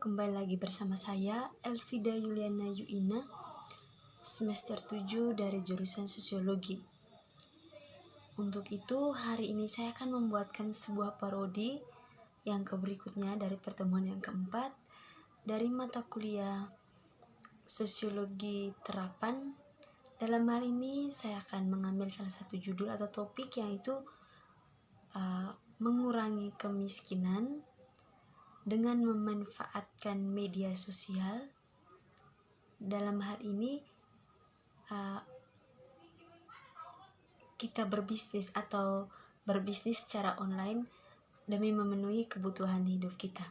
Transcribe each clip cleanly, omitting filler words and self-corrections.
kembali lagi bersama saya Elvida Yuliana Yuina, semester 7 dari jurusan Sosiologi. Untuk itu hari ini saya akan membuatkan sebuah parodi yang berikutnya dari pertemuan yang keempat dari mata kuliah Sosiologi Terapan. Dalam hal ini saya akan mengambil salah satu judul atau topik yang itu mengurangi kemiskinan dengan memanfaatkan media sosial. Dalam hal ini kita berbisnis secara online demi memenuhi kebutuhan hidup kita.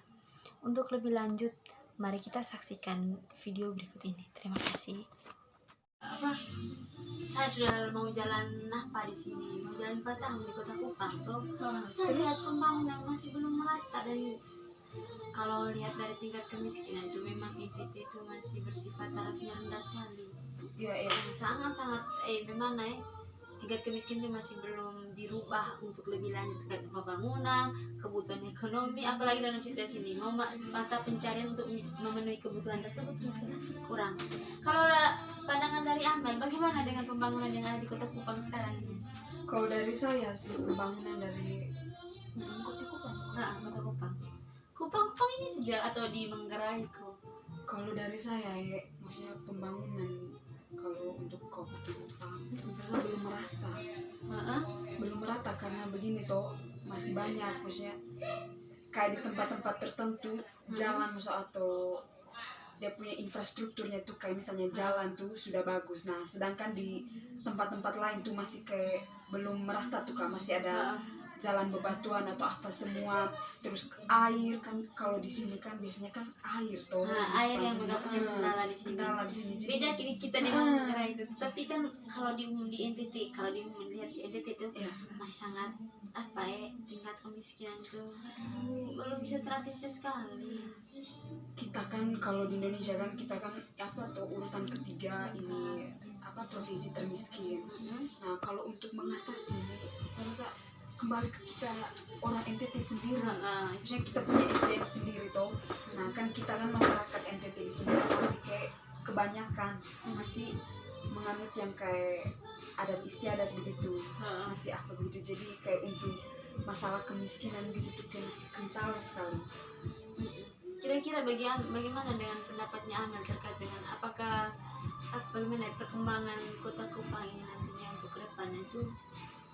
Untuk lebih lanjut, mari kita saksikan video berikut ini. Terima kasih. Saya sudah mau jalan di sini, mau jalan 4 tahun di Kota Kupang tuh. Saya lihat pembangunan masih belum merata, dan kalau lihat dari tingkat kemiskinan itu memang NTT itu masih bersifat tarafnya rendah sekali. Sangat-sangat memang tingkat kemiskinan itu masih belum dirubah untuk lebih lanjut terkait pembangunan, kebutuhan ekonomi, apalagi dalam situasi ini mau mata pencarian untuk memenuhi kebutuhan tersebut kurang. Kalau pandangan dari Ahmad, bagaimana dengan pembangunan yang ada di Kota Kupang sekarang ini? Kalau dari saya sih pembangunan dari Kota Kupang. Kota Kupang. Kupang ini sejak atau di Manggarai kok? Kalau dari saya maksudnya pembangunan kalau untuk Kota Kupang saya belum merata. Belum merata karena begini toh, masih banyak maksudnya kayak di tempat-tempat tertentu jalan atau dia punya infrastrukturnya tuh kayak misalnya jalan tuh sudah bagus. Nah, sedangkan di tempat-tempat lain tuh masih kayak belum merata tuh Kak, masih ada jalan bebatuan atau apa semua, terus air kan kalau di sini kan biasanya kan air toh. Air yang udah punya kendala di sini. Beda kita di Manggarai itu. Tapi kan kalau di NTT, kalau melihat di NTT itu masih sangat tingkat kemiskinan itu belum bisa teratasi sekali. Kita kan kalau di Indonesia kan kita kan urutan ketiga ini provinsi termiskin. Nah, kalau untuk mengatasi ini saya rasa kembali ke kita orang NTT sendiri. Misalnya kita punya SDM sendiri toh. Nah, kan kita kan masyarakat NTT di sini kan masih kayak kebanyakan masih menganut yang kayak adat istiadat begitu. Masih begitu. Jadi kayak untuk masalah kemiskinan gitu tuh masih kental sekali. Kira-kira bagaimana dengan pendapatnya Amel terkait dengan bagaimana perkembangan Kota Kupang ini nantinya untuk ke depannya itu,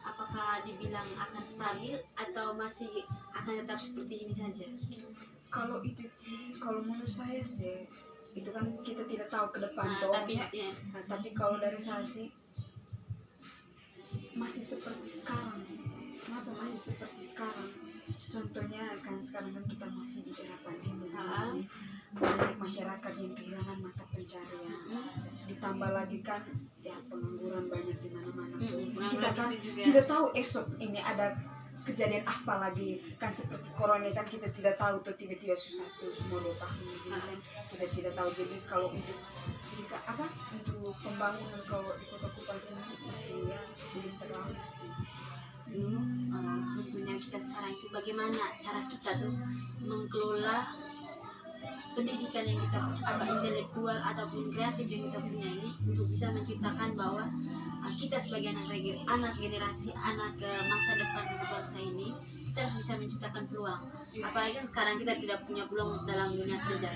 apakah dibilang akan stabil atau masih akan tetap seperti ini saja? Kalau menurut saya sih itu kan kita tidak tahu ke depan tapi kalau dari saya sih masih seperti sekarang. Kenapa masih seperti sekarang? Contohnya kan sekarang kan kita masih di era pandemi, banyak masyarakat yang kehilangan mata pencarian, ditambah lagi kan pengangguran banyak di mana-mana. Kita kan tidak tahu esok ini ada kejadian apa lagi, kan seperti corona kan kita tidak tahu tuh tiba-tiba susah tuh semua 2 tahun ini kan kita tidak tahu. Jadi kalau untuk untuk pembangunan kalau di Kota Kupang masih belum terlalu sih. Tentunya kita sekarang itu bagaimana cara kita tuh mengelola pendidikan yang kita intelektual ataupun kreatif yang kita punya ini untuk bisa menciptakan bahwa kita sebagai anak generasi masa depan untuk bangsa ini, kita harus bisa menciptakan peluang. Apalagi kan sekarang kita tidak punya peluang dalam dunia kerja.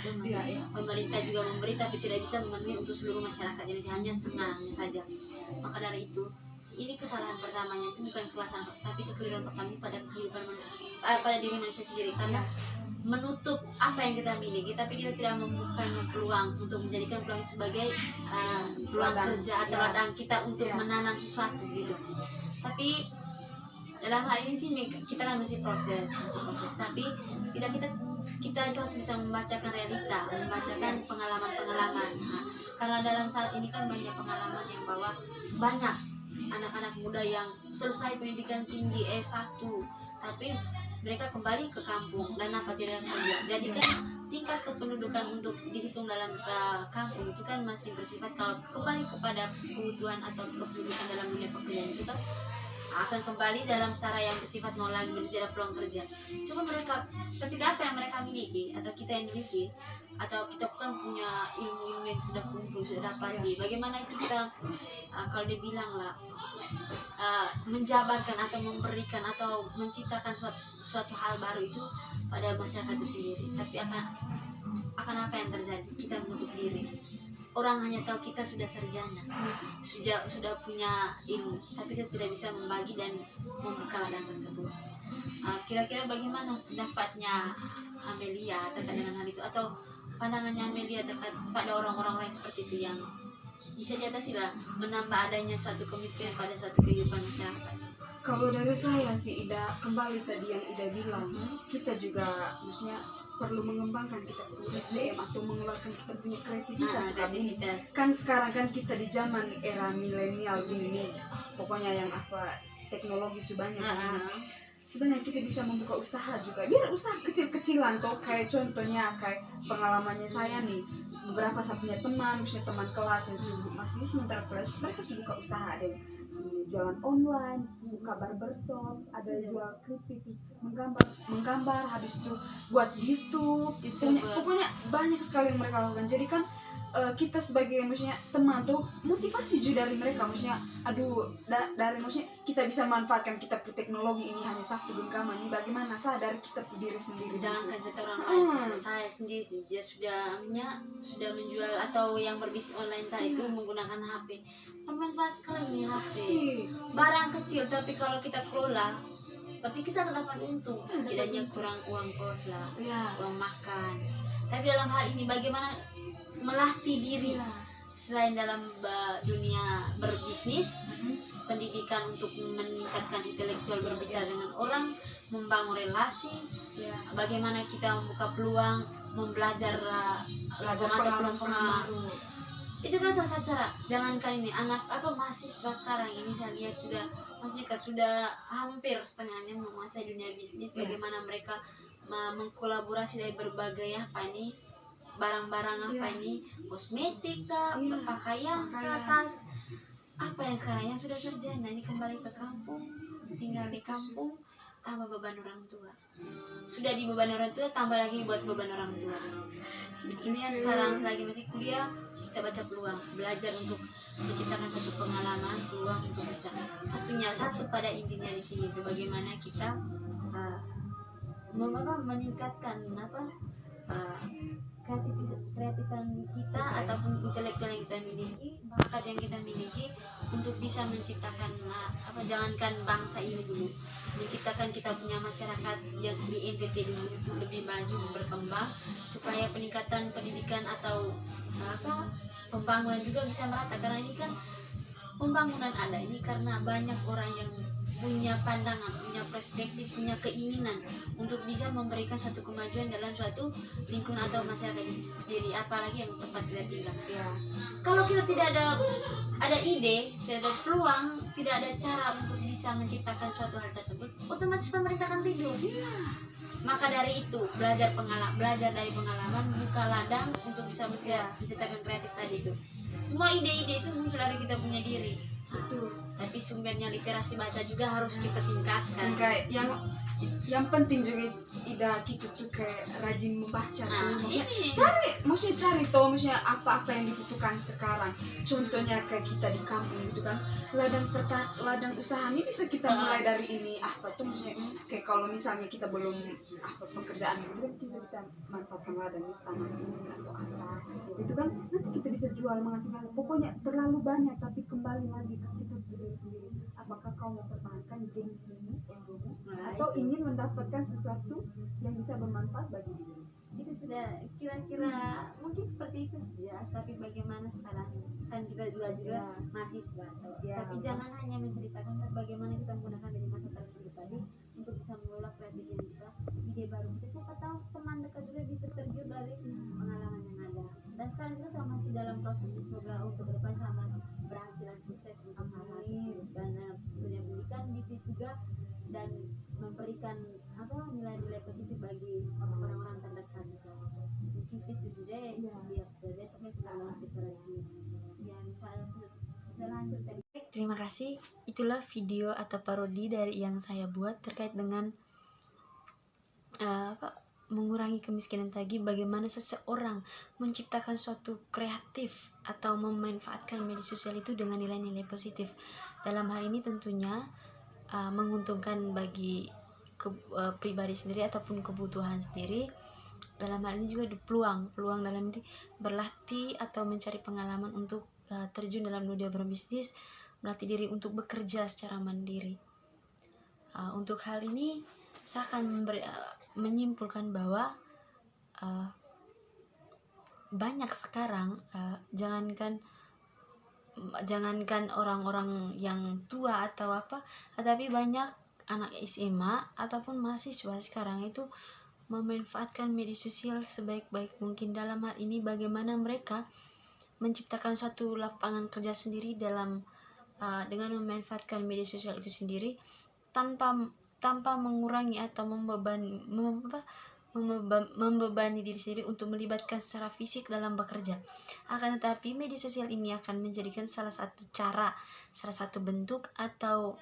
Pemerintah juga memberi tapi tidak bisa memenuhi untuk seluruh masyarakat Indonesia, hanya setengahnya saja. Maka dari itu, ini kesalahan pertamanya itu bukan kesalahan, tapi kekeliruan pertama ini pada kehidupan pada diri manusia sendiri, karena menutup apa yang kita miliki, tapi kita tidak membukanya peluang untuk menjadikan peluang sebagai peluang kerja atau ladang kita untuk menanam sesuatu gitu. Tapi dalam hal ini sih kita kan masih proses, tapi setidaknya kita itu harus bisa membacakan realita, membacakan pengalaman. Karena dalam saat ini kan banyak pengalaman yang bahwa banyak anak-anak muda yang selesai pendidikan tinggi S1 tapi mereka kembali ke kampung dan tidak kerja. Jadi kan tingkat kependudukan untuk dihitung dalam kampung itu kan masih bersifat, kalau kembali kepada kebutuhan atau kependudukan dalam dunia pekerjaan itu kan akan kembali dalam cara yang bersifat nol lagi, tidak peluang kerja. Coba mereka ketika apa yang mereka miliki atau kita yang miliki atau kita kan punya ilmu-ilmu yang sudah kumpul, sudah dapati, bagaimana kita kalau dia bilang lah menjabarkan atau memberikan atau menciptakan suatu hal baru itu pada masyarakat itu sendiri. Tapi akan apa yang terjadi? Kita menutup diri. Orang hanya tahu kita sudah sarjana, sudah punya ilmu, tapi kita tidak bisa membagi dan membuka ladang tersebut. Kira-kira bagaimana pendapatnya Amelia terkait dengan hal itu, atau pandangannya Amelia terkait pada orang-orang lain seperti itu yang bisa diatasi lah, menambah adanya suatu kemiskinan pada suatu kehidupan masyarakat? Kalau dari saya sih Ida, kembali tadi yang Ida bilang, kita juga maksudnya perlu mengembangkan kita punya SDM atau mengeluarkan kita punya kreativitas. Kan sekarang kan kita di zaman era milenial ini, pokoknya yang apa teknologi sebanyak ini. Sebenarnya kita bisa membuka usaha juga, biar usaha kecil-kecilan tuh, kayak contohnya kayak pengalamannya saya nih, beberapa saya punya teman, misalnya teman kelas yang masih sementara kelas, mereka sudah buka usaha, ada yang jualan online, buka barbershop, ada jual keripik, menggambar, habis itu buat YouTube, pokoknya banyak sekali yang mereka lakukan. Jadi kan kita sebagai maksudnya teman tuh motivasi juga dari mereka, maksudnya dari maksudnya kita bisa manfaatkan kita teknologi ini hanya satu genggaman ini, bagaimana sadar kita diri sendiri. Jangan kan kata orang lain, saya sendiri dia sudah menjual atau yang berbisnis online tadi itu menggunakan HP, bermanfaat sekali nih HP, barang kecil tapi kalau kita kelola berarti kita dapat untung, setidaknya kurang uang kos lah, uang makan. Tapi dalam hal ini bagaimana melatih diri selain dalam dunia berbisnis, pendidikan untuk meningkatkan intelektual, berbicara dengan orang, membangun relasi, bagaimana kita membuka peluang, belajar pengalaman baru. Itu kan salah satu cara. Jangankan ini anak mahasiswa sekarang ini, saya lihat sudah hampir setengahnya menguasai dunia bisnis. Bagaimana mereka mengkolaborasi dari berbagai barang-barang ini, kosmetik, pakaian, tas, apa yang sekarang yang sudah sarjana ini kembali ke kampung, tinggal di kampung, tambah beban orang tua. Sudah di beban orang tua, tambah lagi buat beban orang tua. Ini yang sekarang selagi masih kuliah, kita baca peluang, belajar untuk menciptakan satu pengalaman, peluang untuk bisa satu pada intinya di sini itu bagaimana kita meningkatkan kreatifan kita ataupun intelektual yang kita miliki, bakat yang kita miliki untuk bisa menciptakan jangankan bangsa ini dulu, menciptakan kita punya masyarakat yang di NTT dulu itu lebih maju, berkembang, supaya peningkatan pendidikan atau pembangunan juga bisa merata. Karena ini kan pembangunan ada ini karena banyak orang yang punya pandangan, punya perspektif, punya keinginan untuk bisa memberikan suatu kemajuan dalam suatu lingkungan atau masyarakat sendiri, apalagi yang tempat kita tinggal. Kalau kita tidak ada ide, tidak ada peluang, tidak ada cara untuk bisa menciptakan suatu hal tersebut, otomatis pemerintah akan tidur. Maka dari itu belajar dari pengalaman, buka ladang untuk bisa menciptakan kreatif tadi itu. Semua ide-ide itu muncul dari kita punya diri. Tapi sumbernya literasi baca juga harus kita tingkatkan. Kayak yang penting juga Ida kita tuh kayak rajin membaca tuh. Maksudnya cari tuh maksudnya apa yang dibutuhkan sekarang. Contohnya kayak kita di kampung gitu kan, ladang usaha ini bisa kita mulai dari ini tuh maksudnya kayak kalau misalnya kita belum pekerjaan itu kita manfaatkan ladang ini, tanam ini atau apa itu kan nanti kita bisa jual menghasilkan. Pokoknya terlalu banyak, tapi kembali lagi ke kita sendiri. Apakah kau mempertahankan gengsi ini yang dulu atau ingin mendapatkan sesuatu yang bisa bermanfaat bagi diri? Itu sudah kira-kira mungkin seperti itu ya. Tapi bagaimana sekarang kan juga mahasiswa tapi jangan hanya menceritakan bagaimana kita menggunakan dari masa tersebut tadi untuk bisa mengelola kreativitas kita, ide baru kita. Siapa tahu teman dekat juga bisa tergiur dari pengalaman yang ada. Dan sekarang kita sama masih dalam proses, semoga untuk depan sama berhasil dan sukses untuk hal-hal dan punya pendidikan bisnis juga, dan memberikan nilai-nilai positif bagi orang-orang terdekat. Mungkin itu sudah besoknya sudah lanjut lagi ya, misalnya sudah lanjut tadi. terima kasih. Itulah video atau parodi dari yang saya buat terkait dengan mengurangi kemiskinan tadi, bagaimana seseorang menciptakan suatu kreatif atau memanfaatkan media sosial itu dengan nilai-nilai positif. Dalam hal ini tentunya menguntungkan bagi pribadi sendiri ataupun kebutuhan sendiri. Dalam hal ini juga ada peluang dalam arti berlatih atau mencari pengalaman untuk terjun dalam dunia berbisnis, melatih diri untuk bekerja secara mandiri. Untuk hal ini saya akan menyimpulkan bahwa banyak sekarang jangankan orang-orang yang tua atau apa, tetapi banyak anak SMA ataupun mahasiswa sekarang itu memanfaatkan media sosial sebaik-baik mungkin. Dalam hal ini bagaimana mereka menciptakan suatu lapangan kerja sendiri dengan memanfaatkan media sosial itu sendiri tanpa mengurangi atau membebani diri sendiri untuk melibatkan secara fisik dalam bekerja. Akan tetapi media sosial ini akan menjadikan salah satu cara, salah satu bentuk atau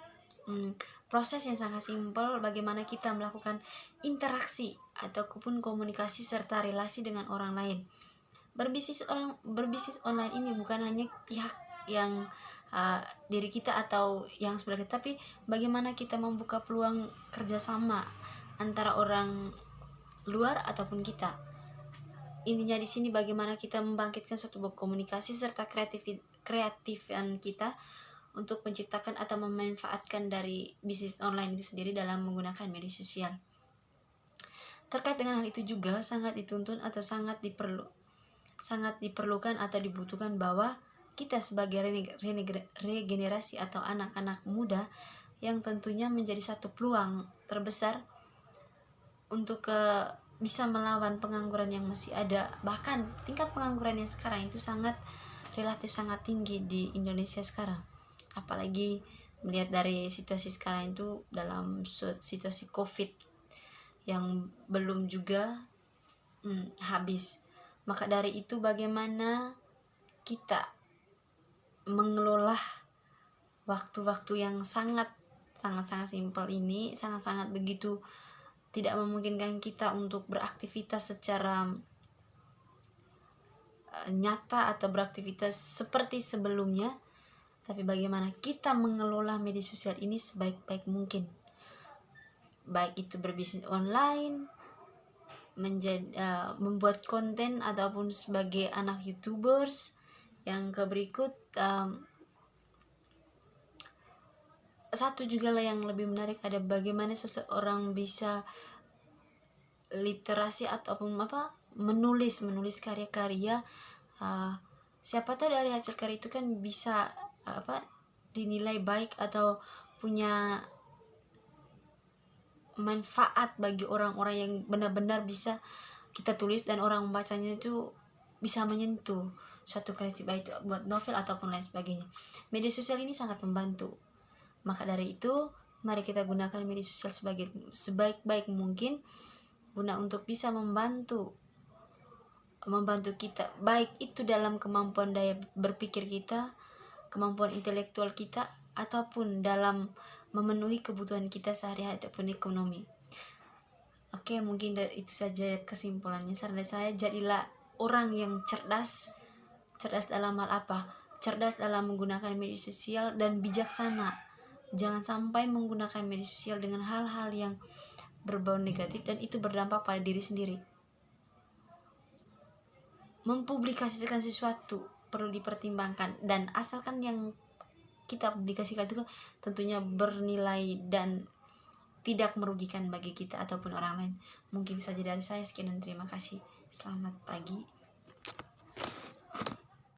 proses yang sangat simpel bagaimana kita melakukan interaksi ataupun komunikasi serta relasi dengan orang lain. Berbisnis online ini bukan hanya pihak yang diri kita atau yang sebelah kita, tapi bagaimana kita membuka peluang kerjasama antara orang luar ataupun kita. Intinya di sini bagaimana kita membangkitkan suatu komunikasi serta kreatifan kita untuk menciptakan atau memanfaatkan dari bisnis online itu sendiri dalam menggunakan media sosial. Terkait dengan hal itu juga sangat dituntun atau sangat diperlukan atau dibutuhkan bahwa kita sebagai regenerasi atau anak-anak muda yang tentunya menjadi satu peluang terbesar untuk bisa melawan pengangguran yang masih ada. Bahkan tingkat pengangguran yang sekarang itu relatif sangat tinggi di Indonesia sekarang. Apalagi melihat dari situasi sekarang itu dalam situasi COVID yang belum juga habis. Maka dari itu bagaimana kita mengelola waktu-waktu yang sangat simpel ini, sangat begitu tidak memungkinkan kita untuk beraktivitas secara nyata atau beraktivitas seperti sebelumnya, tapi bagaimana kita mengelola media sosial ini sebaik-baik mungkin, baik itu berbisnis online, membuat konten ataupun sebagai anak YouTubers. Yang berikut satu juga lah yang lebih menarik, ada bagaimana seseorang bisa literasi ataupun menulis karya-karya. Siapa tahu dari hasil karya itu kan bisa dinilai baik atau punya manfaat bagi orang-orang yang benar-benar bisa kita tulis dan orang membacanya itu bisa menyentuh suatu kreatif, baik itu buat novel ataupun lain sebagainya. Media sosial ini sangat membantu. Maka dari itu mari kita gunakan media sosial sebaik-baik mungkin guna untuk bisa membantu kita, baik itu dalam kemampuan daya berpikir kita, kemampuan intelektual kita, ataupun dalam memenuhi kebutuhan kita sehari-hari ataupun ekonomi. Oke, mungkin itu saja kesimpulannya. Saran saya, jadilah orang yang cerdas dalam hal apa? Cerdas dalam menggunakan media sosial dan bijaksana. Jangan sampai menggunakan media sosial dengan hal-hal yang berbau negatif dan itu berdampak pada diri sendiri. Mempublikasikan sesuatu perlu dipertimbangkan, dan asalkan yang kita publikasikan itu tentunya bernilai dan tidak merugikan bagi kita ataupun orang lain. Mungkin saja dari saya, sekian dan terima kasih. Selamat pagi.